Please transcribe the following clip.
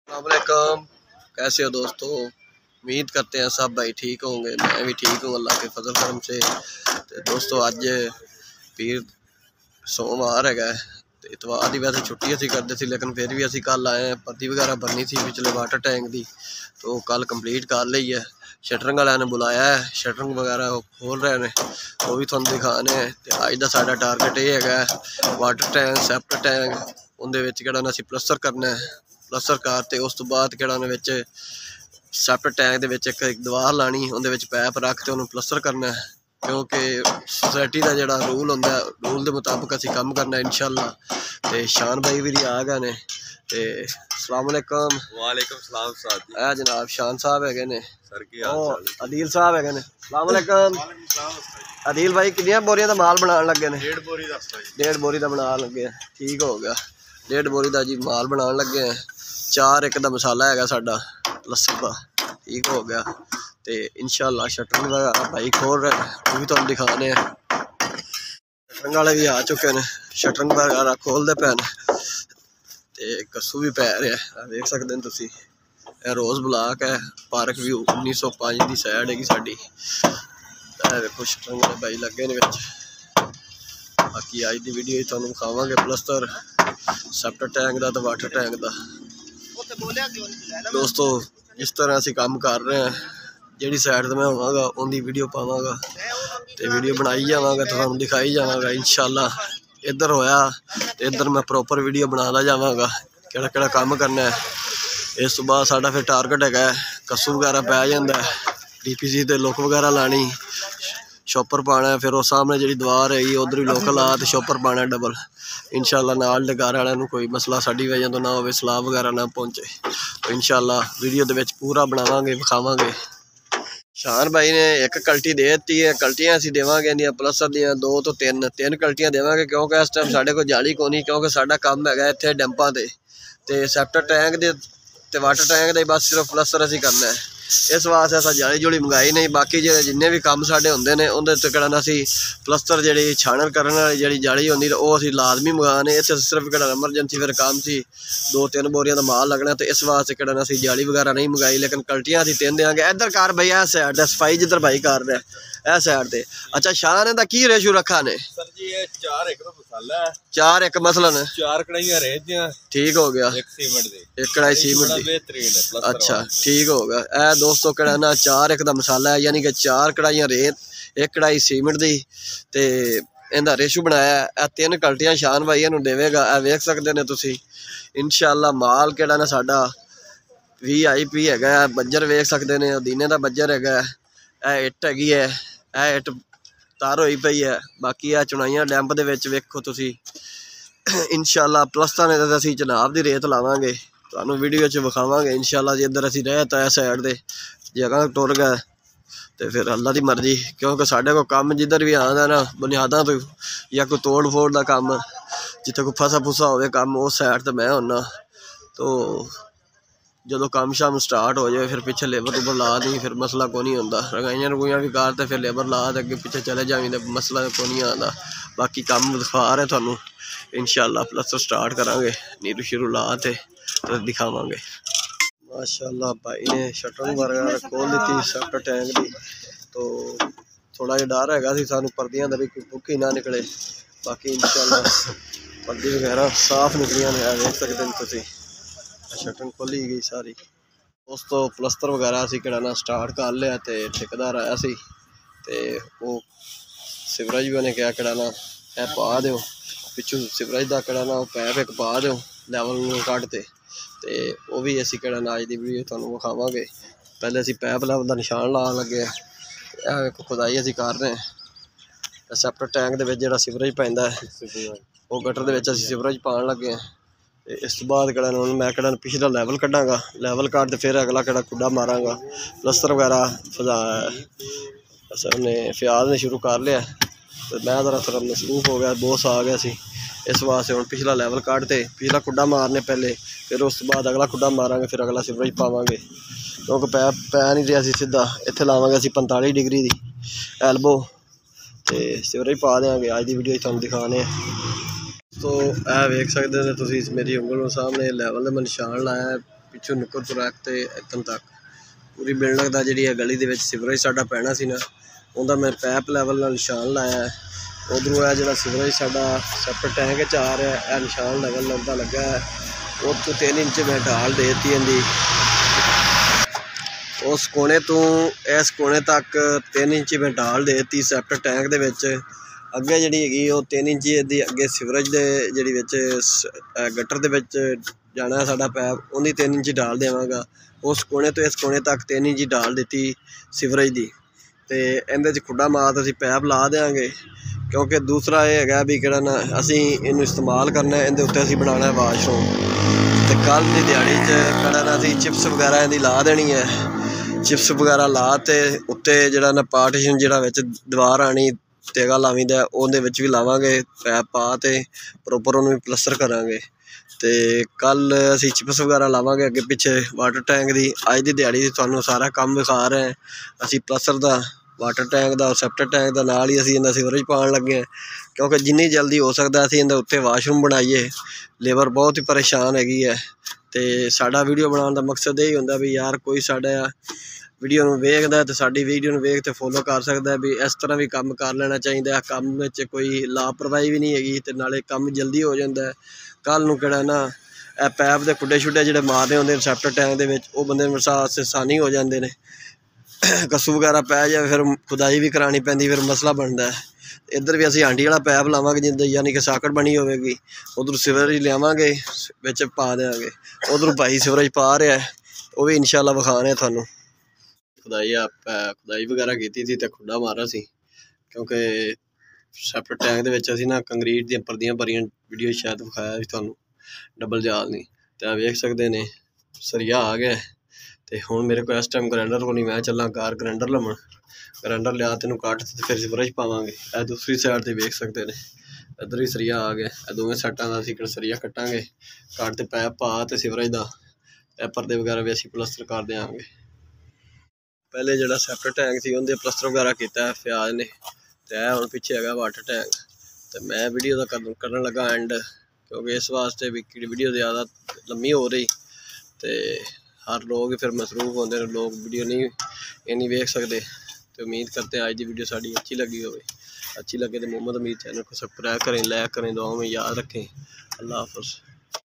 अस्सलामुअलैकुम, कैसे हो दोस्तों। उम्मीद करते हैं सब भाई ठीक होंगे। मैं भी ठीक हूँ अल्लाह के फजल करम से। तो दोस्तों अज पीर सोमवार है तो इतवार की वैसे छुट्टी असी करते थे, लेकिन फिर भी असी कल आए हैं। पत्ती वगैरह भरनी थी पिछले वाटर टैंक की, तो कल कंप्लीट कर ली है। शटरिंग वाले ने बुलाया है, शटरिंग वगैरह खोल रहे हैं, वो भी थोड़ा दिखाने हैं। तो अज का साडा टारगेट ये है वाटर टैंक सैप्ट टैंक उन्हें असी प्लस्तर करना है। प्लस्तर करते उस तो बाद सैप्ट टैंक एक दीवार लानी, उन्हें पैप रख के उन्होंने प्लस्तर करना है, क्योंकि सोसाइटी का जोड़ा रूल होंगे रूल के मुताबिक असी काम करना है इंशाअल्लाह। तो शान भाई भी आ गए ने। तो अस्सलामुअलैकुम। वालेकुम सलाम साहब जी। है जनाब शान साहब है ने, सर की हाल चाल है? अदील साहब है ने। अस्सलामुअलैकुम अदील भाई, कितनी बोरियां का माल बनाने लगे ने? 1.5 बोरी का। 1.5 बोरी का बना लगे हैं, ठीक हो गया। 1.5 बोरी का जी माल बनाने लगे हैं। 4 एक का मसाला है साडा लस्सी का, ठीक हो गया। तो इंशाअल्लाह शटरिंग वगैरह भाई खोल रहे हैं, वो भी तुम दिखाने हैं। शटरिंग वाले भी आ चुके हैं, शटरिंग वगैरह खोलते पे ने। तो कस्सू भी पै रहा है, देख सकते हैं तुसी। रोज़ ब्लॉक है, पार्क व्यू 1905 की साइड हैगी साडी। देखो शटरिंग वाले भाई लगे ने विच। बाकी अज की वीडियो तुहानू दिखावांगे प्लस्तर सैप्ट टैंक का तो वाटर टैंक का। दोस्तों इस तरह असी काम कर रहे हैं, जी साइड तो मैं होवांगा उनकी वीडियो पावांगा, तो वीडियो बनाई जावांगा, तो तुहानू दिखाई जावांगा इंशाअल्लाह। इधर होया तो इधर मैं प्रॉपर वीडियो बनाता जावांगा केड़ा काम करना है। इस तो बाद साडा फिर टारगेट है कस्सू वगैरह पै जाता है, DPC ते लुक वगैरह लानी, शॉपर पाना है। फिर उस सामने जी दीवार है उधर भी लुक ला तो शॉपर पाना डबल इंशाअल्लाह। नाल दे घर वालों कोई मसला साडी वजह तो ना हो, सलाह वगैरह ना पहुँचे, तो इंशाअल्लाह वीडियो दे विच पूरा बनावांगे विखावांगे। शान भाई ने एक कल्टी दे दी है, कल्टियां असीं देवांगे प्लस्तर दियां 2 तो 3 कल्टियां देवांगे, क्योंकि इस टाइम साडे कोल जाली कोई नहीं, क्योंकि साडा काम है इत्थे डैंपां ते सैप्ट टैंक दे ते वाटर टैंक दे बस सिर्फ प्लस्तर असीं करना है। इस वास्ते अस जाली जुली मंगाई नहीं। बाकी जिन्ने भी काम साडे होंदे ने उहदे ते असीं प्लस्तर जी छानन करने वाली जी जाली होंदी वो असीं लाजमी मंगाने। इत्थे सिर्फ एमरजेंसी फिर काम सी 2-3 बोरियां का माल लगना, तो इस वास्ते असीं जाली वगैरह नहीं मंगाई, लेकिन कल्टियां असीं 3 देंगे। इधर कार भाई इस साइड ते सफाई जिधर भाई कर रहा है इस साइड ते। अच्छा शान इहदा की रेशो रखा ने? सर जी ये 4 एक का मसाला है, 4 एक मसलन 4 कढ़ाइयां रेत दियां, ठीक हो गया। 1 सीमेंट दी, 1 कढ़ाई सीमेंट दी, बेहतरीन है प्लस्तर। अच्छा ठीक हो गया। ए दोस्तों कढ़ाना 4 एक का मसाला है, यानी कि 4 कढ़ाइयां रेत 1 कढ़ाई सीमेंट दी। ते इहदा रेशो बनाया है। 3 कल्टियां शान भाई इहनूं देवेगा। वेख सकते हैं तुसीं इंशाअल्लाह। माल केड़ा ना साडा VIP हैगा, बज्जर वेख सकते हैं, अदीने का बज्जर है। इट हैगी है, इट तार होई पई है। बाकी चुनाइयां डैंप दे विच वेखो तुसीं इंशाअल्लाह। प्लस्तर ने तो असीं जनाब दी रेत लावांगे, तुहानूं वीडियो च विखावांगे इंशाअल्लाह। जे इधर असीं रह तो इस साइड दे जगह टुर गए तो फिर अल्लाह की मर्जी, क्योंकि साढ़े को काम जिधर भी आंदा ना बुनियादा तो या कोई तोड़ फोड़ का काम जिथे कोई फसा फुसा हो काम उस साइड तो मैं होना। तो जो काम शाम स्टार्ट हो जाए फिर पिछले लेबर लूबर ला दी, फिर मसला को नहीं होंदा। रगाइयां रगुइयां भी करते फिर लेबर ला दे अगे पिछे चले जावी तो मसला को नहीं आता। बाकी काम दिखा रहे थानू इंशाअल्लाह। प्लस्तर स्टार्ट करांगे, नीरू शिरू ला ते दिखावांगे। माशाअल्लाह भाई ने शटरिंग वगैरह खोल दी सैप्ट टैंक की, तो थोड़ा जिहा डर हैगा सी सानू पर्दियां दा भी कोई बुक ही ना निकले। बाकी इंशाअल्लाह पर्दी वगैरह साफ निकलियां ने, देख सकते हैं तुसीं। शटरिंग खोली गई सारी। उस तो प्लस्तर वगैरह असीं ना स्टार्ट कर लिया, तो ठेकेदार आया सी ते वो सिवरेज भी ने कहा ना है पा दो पिछू सिवरेज का ना पैप एक पा दो लैवल कट ते वो भी असीं ना अज की वीडियो तुहानूं विखावांगे। पहले असीं पैप लैवल का निशान ला लगे, एक खुदाई असीं कर रहे हैं। सैप्ट टैंक दे विच जिहड़ा सिवरेज पैंदा है वो गटर दे विच असीं सिवरेज पाउण लगे हैं। इस तो बाद मैं पिछला लैवल कढ़ांगा, लैवल कट फिर अगला कुड्डा मारांगा। प्लस्तर वगैरह ने फ्याज ने शुरू कर लिया, तो मैं जरा थोड़ा मसरूफ हो गया, बॉस आ गया सी। इस वास्ते हम पिछला लैवल कटते पिछला कुड्डा मारने पहले, फिर उस बाद अगला कुड्डा मारांगे, फिर अगला सिवरेज पावांगे, क्योंकि पैप पै नहीं रहा सी सीधा। इत्थे लावांगे असीं 45 डिग्री की एल्बो, तो सिवरेज पा देंगे। अज की वीडियो तुहानूं दिखाने। तो यह वेख सकते हैं तुसीं मेरी उंगल सामने लैवल में निशान लाया है ਪਿੱਛੋਂ ਨੁੱਕਰਪੁਰਾ ਤੇ ਇੱਥੋਂ ਤੱਕ ਪੂਰੀ ਬਿਲਡਿੰਗ ਦਾ ਜਿਹੜੀ ਹੈ ਗਲੀ ਦੇ ਵਿੱਚ ਸੀਵਰੇਜ ਸਾਡਾ ਪੈਣਾ ਸੀ ਨਾ, ਉਹਦਾ ਮੈਂ ਪੈਪ ਲੈਵਲ ਨਾਲ ਨਿਸ਼ਾਨ ਲਾਇਆ। ਉਧਰੋਂ ਹੈ ਜਿਹੜਾ ਸੀਵਰੇਜ ਸਾਡਾ ਸੈਪਰੇਟ ਟੈਂਕ 'ਚ ਆ ਰਿਹਾ, ਇਹ ਨਿਸ਼ਾਨ ਲੈਵਲ ਲੱਗਦਾ ਲੱਗਾ ਹੈ। ਉੱਥੋਂ 3 ਇੰਚ ਮੈਂ ਢਾਲ ਦੇ ਦਿੱਤੀ ਇਹਦੀ, ਉਸ ਕੋਨੇ ਤੋਂ ਇਸ ਕੋਨੇ ਤੱਕ 3 ਇੰਚ ਮੈਂ ਢਾਲ ਦੇ ਦਿੱਤੀ ਸੈਪਰੇਟ ਟੈਂਕ ਦੇ ਵਿੱਚ। ਅੱਗੇ ਜਿਹੜੀ ਹੈਗੀ ਉਹ 3 ਇੰਚ ਦੀ ਅੱਗੇ ਸੀਵਰੇਜ ਦੇ ਜਿਹੜੀ ਵਿੱਚ ਗਟਰ ਦੇ ਵਿੱਚ ਜਾਣਾ ਸਾਡਾ ਪੈਪ, ਉਹਦੀ 3 ਇੰਚ ਢਾਲ ਦੇਵਾਂਗਾ। ਉਸ ਕੋਨੇ ਤੋਂ ਇਸ ਕੋਨੇ ਤੱਕ 3 ਇੰਚ ਢਾਲ ਦਿੱਤੀ ਸੀਵਰੇਜ ਦੀ, ਅਤੇ ਇਹਦੇ 'ਚ ਖੁੱਡਾ ਮਾਰ ਅਸੀਂ ਪੈਪ ਲਾ ਦੇਵਾਂਗੇ। ਕਿਉਂਕਿ ਦੂਸਰਾ ਇਹ ਹੈਗਾ ਵੀ ਕਿਹੜਾ ਨਾ ਅਸੀਂ ਇਹਨੂੰ ਇਸਤੇਮਾਲ ਕਰਨਾ, ਇਹਦੇ ਉੱਤੇ ਅਸੀਂ ਬਣਾਉਣਾ ਵਾਸ਼ਰੂਮ, ਅਤੇ ਕੱਲ੍ਹ ਦੀ ਦਿਹਾੜੀ 'ਚ ਕਿਹੜਾ ਨਾ ਅਸੀਂ ਚਿਪਸ ਵਗੈਰਾ ਇਹਦੀ ਲਾ ਦੇਣੀ ਹੈ। ਚਿਪਸ ਵਗੈਰਾ ਲਾ ਤੇ ਉੱਤੇ ਜਿਹੜਾ ਨਾ ਪਾਰਟੀਸ਼ਨ ਜਿਹੜਾ ਵਿੱਚ ਦੀਵਾਰ ਆਣੀ ਤੇਗਾ ਲਾਵੀਂ ਦਾ, ਉਹਦੇ ਵਿੱਚ ਵੀ ਲਾਵਾਂਗੇ ਪੈਪ ਪਾ ਤੇ ਪ੍ਰੋਪਰ ਉਹਨੂੰ ਵੀ ਪਲਸਤਰ ਕਰਾਂਗੇ। ਅਤੇ ਕੱਲ੍ਹ ਅਸੀਂ ਚਿਪਸ ਵਗੈਰਾ ਲਾਵਾਂਗੇ ਅੱਗੇ ਪਿੱਛੇ ਵਾਟਰ ਟੈਂਕ ਦੀ। ਅੱਜ ਦੀ ਦਿਹਾੜੀ ਤੁਹਾਨੂੰ ਸਾਰਾ ਕੰਮ ਵਿਖਾ ਰਹੇ, ਅਸੀਂ ਪਲਸਤਰ ਦਾ, ਵਾਟਰ ਟੈਂਕ ਦਾ, ਸੈਪਟਿਕ ਟੈਂਕ ਦਾ, ਨਾਲ ਹੀ ਅਸੀਂ ਇਹਦਾ ਸੀਵਰੇਜ ਪਾਉਣ ਲੱਗੇ ਹਾਂ। ਕਿਉਂਕਿ ਜਿੰਨੀ ਜਲਦੀ ਹੋ ਸਕਦਾ ਅਸੀਂ ਇਹਦੇ ਉੱਤੇ ਵਾਸ਼ਰੂਮ ਬਣਾਈਏ। ਲੇਬਰ ਬਹੁਤ ਹੀ ਪਰੇਸ਼ਾਨ ਹੈਗੀ ਹੈ, ਅਤੇ ਸਾਡਾ ਵੀਡੀਓ ਬਣਾਉਣ ਦਾ ਮਕਸਦ ਇਹ ਹੀ ਹੁੰਦਾ ਵੀ ਯਾਰ ਕੋਈ ਸਾਡਾ ਵੀਡੀਓ ਨੂੰ ਵੇਖਦਾ ਅਤੇ ਸਾਡੀ ਵੀਡੀਓ ਨੂੰ ਵੇਖ ਤੇ ਫੋਲੋ ਕਰ ਸਕਦਾ ਵੀ ਇਸ ਤਰ੍ਹਾਂ ਵੀ ਕੰਮ ਕਰ ਲੈਣਾ ਚਾਹੀਦਾ। ਕੰਮ ਵਿੱਚ ਕੋਈ ਲਾਪਰਵਾਹੀ ਵੀ ਨਹੀਂ ਹੈਗੀ, ਅਤੇ ਨਾਲੇ ਕੰਮ ਜਲਦੀ ਹੋ ਜਾਂਦਾ। ਕੱਲ੍ਹ ਨੂੰ ਕਿਹੜਾ ਨਾ ਇਹ ਪੈਪ ਦੇ ਖੁੱਡੇ ਛੁੱਡੇ ਜਿਹੜੇ ਮਾਰਦੇ ਹੁੰਦੇ ਨੇ ਸੈਪਟਿਕ ਟੈਂਕ ਦੇ ਵਿੱਚ, ਉਹ ਬੰਦੇ ਨੂੰ ਆਸਾਨੀ ਹੋ ਜਾਂਦੇ ਨੇ। ਕੱਸੂ ਵਗੈਰਾ ਪੈ ਜਾਵੇ ਫਿਰ ਖੁਦਾਈ ਵੀ ਕਰਾਉਣੀ ਪੈਂਦੀ, ਫਿਰ ਮਸਲਾ ਬਣਦਾ। ਇੱਧਰ ਵੀ ਅਸੀਂ ਹਾਂਡੀ ਵਾਲਾ ਪੈਪ ਲਾਵਾਂਗੇ ਜਿੱਦਾਂ ਯਾਨੀ ਕਿ ਸਾਕਟ ਬਣੀ ਹੋਵੇਗੀ। ਉੱਧਰੋਂ ਸੀਵਰੇਜ ਲਿਆਵਾਂਗੇ ਵਿੱਚ ਪਾ ਦੇਵਾਂਗੇ। ਉੱਧਰੋਂ ਭਾਈ ਸੀਵਰੇਜ ਪਾ ਰਿਹਾ, ਉਹ ਵੀ ਇਨਸ਼ਾਅੱਲਾ ਵਿਖਾ ਰਹੇ ਤੁਹਾਨੂੰ। ਖੁਦਾਈ ਵਗੈਰਾ ਕੀਤੀ ਸੀ ਅਤੇ ਖੁੱਡਾ ਮਾਰਿਆ ਸੀ, ਕਿਉਂਕਿ ਸੈਪਰੇਟ ਟੈਂਕ ਦੇ ਵਿੱਚ ਅਸੀਂ ਨਾ ਕੰਕਰੀਟ ਦੀਆਂ ਪਰਦੀਆਂ ਭਰੀਆਂ, ਵੀਡੀਓ ਸ਼ਾਇਦ ਵਿਖਾਇਆ ਸੀ ਤੁਹਾਨੂੰ, ਡਬਲ ਜਾਲ ਨਹੀਂ। ਅਤੇ ਆ ਵੇਖ ਸਕਦੇ ਨੇ ਸਰੀਆ ਆ ਗਿਆ। ਅਤੇ ਹੁਣ ਮੇਰੇ ਕੋਲ ਇਸ ਟਾਈਮ ਗਰੈਂਡਰ ਕੋਲ ਨਹੀਂ, ਮੈਂ ਚੱਲਾਂ ਕਾਰ ਗਰੈਂਡਰ ਲਵਾਂ। ਗਰੈਂਡਰ ਲਿਆ ਤੈਨੂੰ ਕੱਟ ਅਤੇ ਫਿਰ ਸੀਵਰੇਜ ਪਾਵਾਂਗੇ। ਇਹ ਦੂਸਰੀ ਸਾਈਡ 'ਤੇ ਵੇਖ ਸਕਦੇ ਨੇ ਇੱਧਰ ਵੀ ਸਰੀਆ ਆ ਗਿਆ। ਇਹ ਦੋਵੇਂ ਸਾਈਡਾਂ ਦਾ ਅਸੀਂ ਸਰੀਆ ਕੱਟਾਂਗੇ, ਕੱਟ ਤੇ ਪੈਪ ਪਾ ਅਤੇ ਸੀਵਰੇਜ ਦਾ ਇਹ ਪਰਦੇ ਵਗੈਰਾ ਵੀ ਅਸੀਂ ਪਲਸਤਰ ਕਰ ਦਿਆਂਗੇ। ਪਹਿਲੇ ਜਿਹੜਾ ਸੈਪਰੇਟ ਟੈਂਕ ਸੀ ਉਹਦੇ ਪਲਸਤਰ ਵਗੈਰਾ ਕੀਤਾ ਫਿਆਜ਼ ਨੇ, ਅਤੇ ਇਹ ਹੁਣ ਪਿੱਛੇ ਹੈਗਾ ਵਾਟਰ ਟੈਂਕ। ਅਤੇ ਮੈਂ ਵੀਡੀਓ ਦਾ ਕਰਨ ਲੱਗਾ ਐਂਡ, ਕਿਉਂਕਿ ਇਸ ਵਾਸਤੇ ਵੀ ਵੀਡੀਓ ਜ਼ਿਆਦਾ ਲੰਮੀ ਹੋ ਰਹੀ ਅਤੇ ਹਰ ਲੋਕ ਫਿਰ ਮਸਰੂਫ ਹੁੰਦੇ ਨੇ, ਲੋਕ ਵੀਡੀਓ ਨਹੀਂ ਵੇਖ ਸਕਦੇ। ਅਤੇ ਉਮੀਦ करते आज की वीडियो साड़ी अच्छी लगी हो। अच्छी लगे तो मोहम्मद अमीर चैनल को सब्सक्राइब करें, लाइक करें, दुआओं में याद रखें। अल्लाह हाफ़िज़।